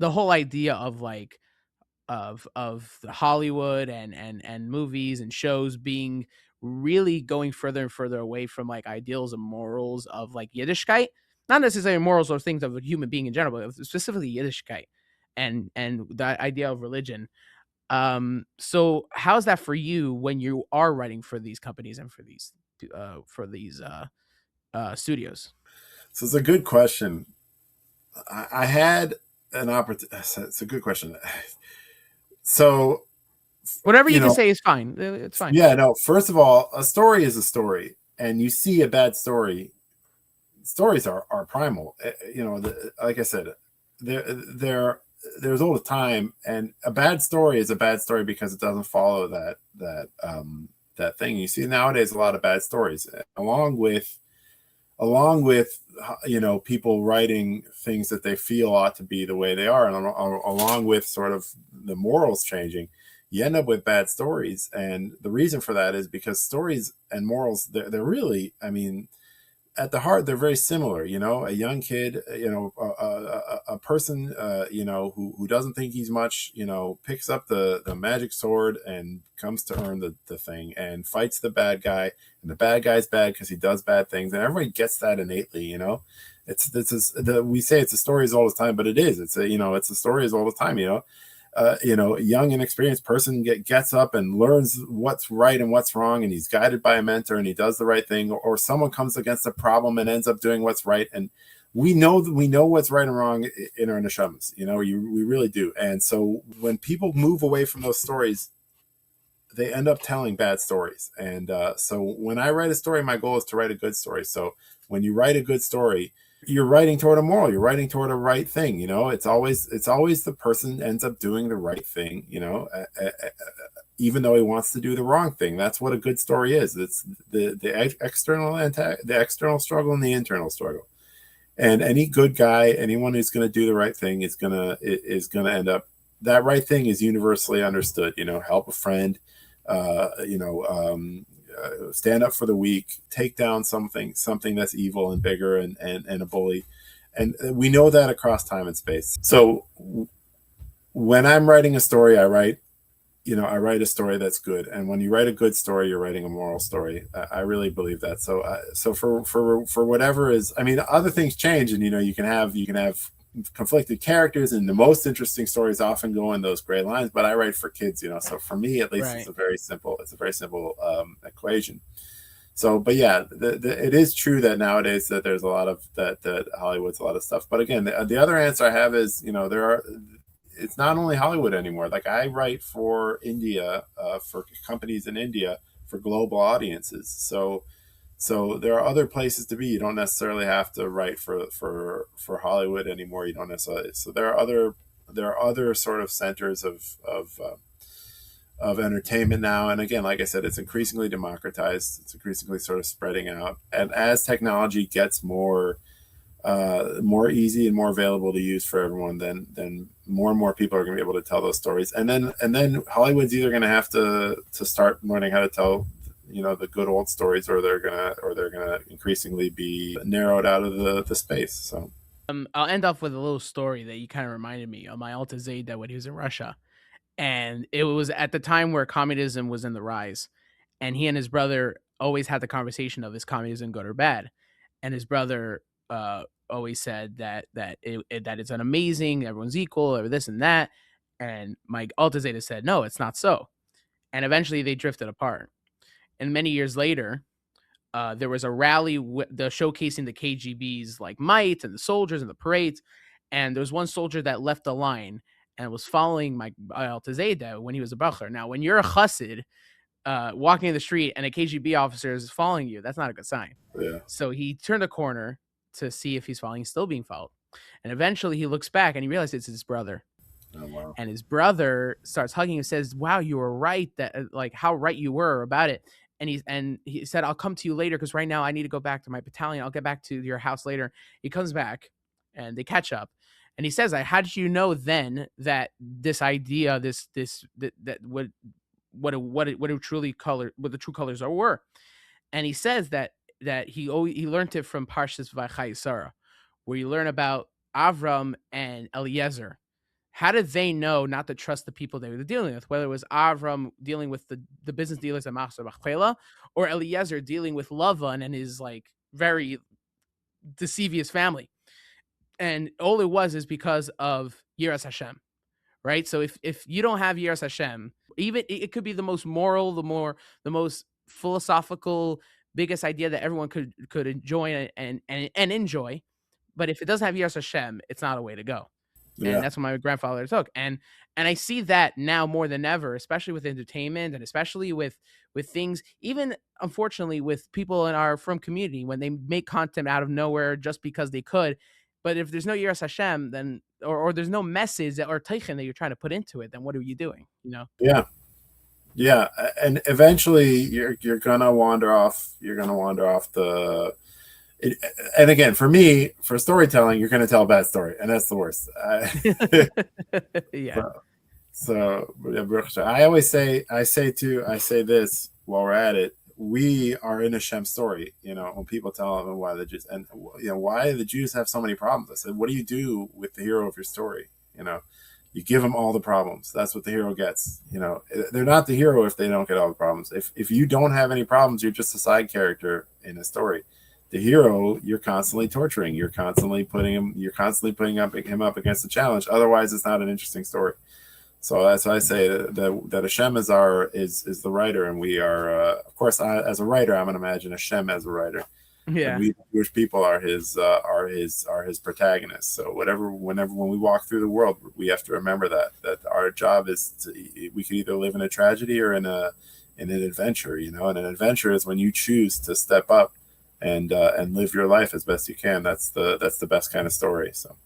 the whole idea of like of the Hollywood and movies and shows being really going further and further away from like ideals and morals of like Yiddishkeit, not necessarily morals or things of a human being in general, but specifically Yiddishkeit and the idea of religion. So how's that for you when you are writing for these companies and for these studios? So it's a good question. I had an opportunity. It's a good question. So, Whatever you you can know, say is fine. It's fine. yeah, no, first of all, a story is a story. And you see a bad story, stories are primal. Like I said, there's all the time, and a bad story is a bad story because it doesn't follow that thing. You see nowadays a lot of bad stories, along with people writing things that they feel ought to be the way they are, and along with sort of the morals changing, you end up with bad stories. And the reason for that is because stories and morals, they're really, I mean, at the heart, they're very similar. A young kid, a person, who doesn't think he's much, picks up the magic sword and comes to earn the thing and fights the bad guy. And the bad guy's bad because he does bad things. And everybody gets that innately. We say it's a story as old as time, but it is. It's a story as old as time. A young inexperienced person gets up and learns what's right and what's wrong, and he's guided by a mentor and he does the right thing, or someone comes against a problem and ends up doing what's right. And we know what's right and wrong in our neshamas. We really do. And so when people move away from those stories, they end up telling bad stories. And so when I write a story, my goal is to write a good story. So when you write a good story, you're writing toward a moral, you're writing toward a right thing. It's always the person ends up doing the right thing, even though he wants to do the wrong thing. That's what a good story is. It's the external struggle and the internal struggle. And any good guy, anyone who's going to do the right thing is going to end up, that right thing is universally understood. Help a friend, stand up for the weak, take down something that's evil and bigger, and a bully. And we know that across time and space. So when I'm writing a story, I write a story that's good. And when you write a good story, you're writing a moral story. I really believe that. So for whatever is, I mean, other things change, and you can have conflicted characters, and the most interesting stories often go in those gray lines. But I write for kids. So for me, at least, it's Right. a very simple equation. So, but yeah, it is true that nowadays that there's a lot of that Hollywood's a lot of stuff. But again, the other answer I have is, it's not only Hollywood anymore. Like, I write for India, for companies in India, for global audiences. So there are other places to be. You don't necessarily have to write for Hollywood anymore. You don't necessarily. So there are other sort of centers of entertainment now. And again, like I said, it's increasingly democratized. It's increasingly sort of spreading out. And as technology gets more easy and more available to use for everyone, then more and more people are going to be able to tell those stories. And then Hollywood's either going to have to start learning how to tell the good old stories, or they're gonna increasingly be narrowed out of the space. So I'll end off with a little story that you kind of reminded me of my Alta Zeta when he was in Russia. And it was at the time where communism was in the rise. And he and his brother always had the conversation of, is communism good or bad? And his brother always said that it's an amazing, everyone's equal, or this and that. And my Alta Zeta said, no, it's not so. And eventually they drifted apart. And many years later, there was a rally, the showcasing the KGB's like might and the soldiers and the parades. And there was one soldier that left the line and was following my Altazeda when he was a Bachar. Now, when you're a chassid walking in the street and a KGB officer is following you, that's not a good sign. yeah. So he turned a corner to see if he's following, he's still being followed. And eventually he looks back and he realizes it's his brother. Oh, wow. And his brother starts hugging him and says, wow, you were right, that like how right you were about it. And he said, I'll come to you later because right now I need to go back to my battalion. I'll get back to your house later. He comes back and they catch up. And he says, how did you know then that this idea, that what it truly color, what the true colors are were? And he says that he learned it from Parshas Vaychai Sarah, where you learn about Avram and Eliezer, how did they know not to trust the people they were dealing with? Whether it was Avram dealing with the business dealers at Machzor Machpelah, or Eliezer dealing with Lavan and his like very deceivious family. And all it was is because of Yiras Hashem, right? So if you don't have Yiras Hashem, even it could be the most moral, the most philosophical, biggest idea that everyone could enjoy and enjoy, but if it doesn't have Yiras Hashem, it's not a way to go. And Yeah. that's what my grandfather took. And I see that now more than ever, especially with entertainment and especially with things, even unfortunately with people in our from community when they make content out of nowhere just because they could. But if there's no Yiras Hashem, then or there's no message or teichen that you're trying to put into it, then what are you doing? You know? Yeah. Yeah, and eventually you're gonna wander off. You're gonna wander off the. It, and again, for me, for storytelling, you're gonna tell a bad story, and that's the worst. Yeah. So, I always say, I say this while we're at it. We are in a Shem story. You know, when people tell them why the Jews and why the Jews have so many problems, I said, what do you do with the hero of your story? You know, you give them all the problems. That's what the hero gets. You know, they're not the hero if they don't get all the problems. If you don't have any problems, you're just a side character in a story. The hero, you're constantly torturing. You're constantly putting him up against the challenge. Otherwise, it's not an interesting story. So that's why I say that Hashem is the writer, and we are, of course, as a writer, I'm going to imagine Hashem as a writer, and Yeah. we Jewish people are his protagonists. So when we walk through the world, we have to remember that our job is we can either live in a tragedy or in an adventure. You know, and an adventure is when you choose to step up and live your life as best you can. That's the best kind of story. So.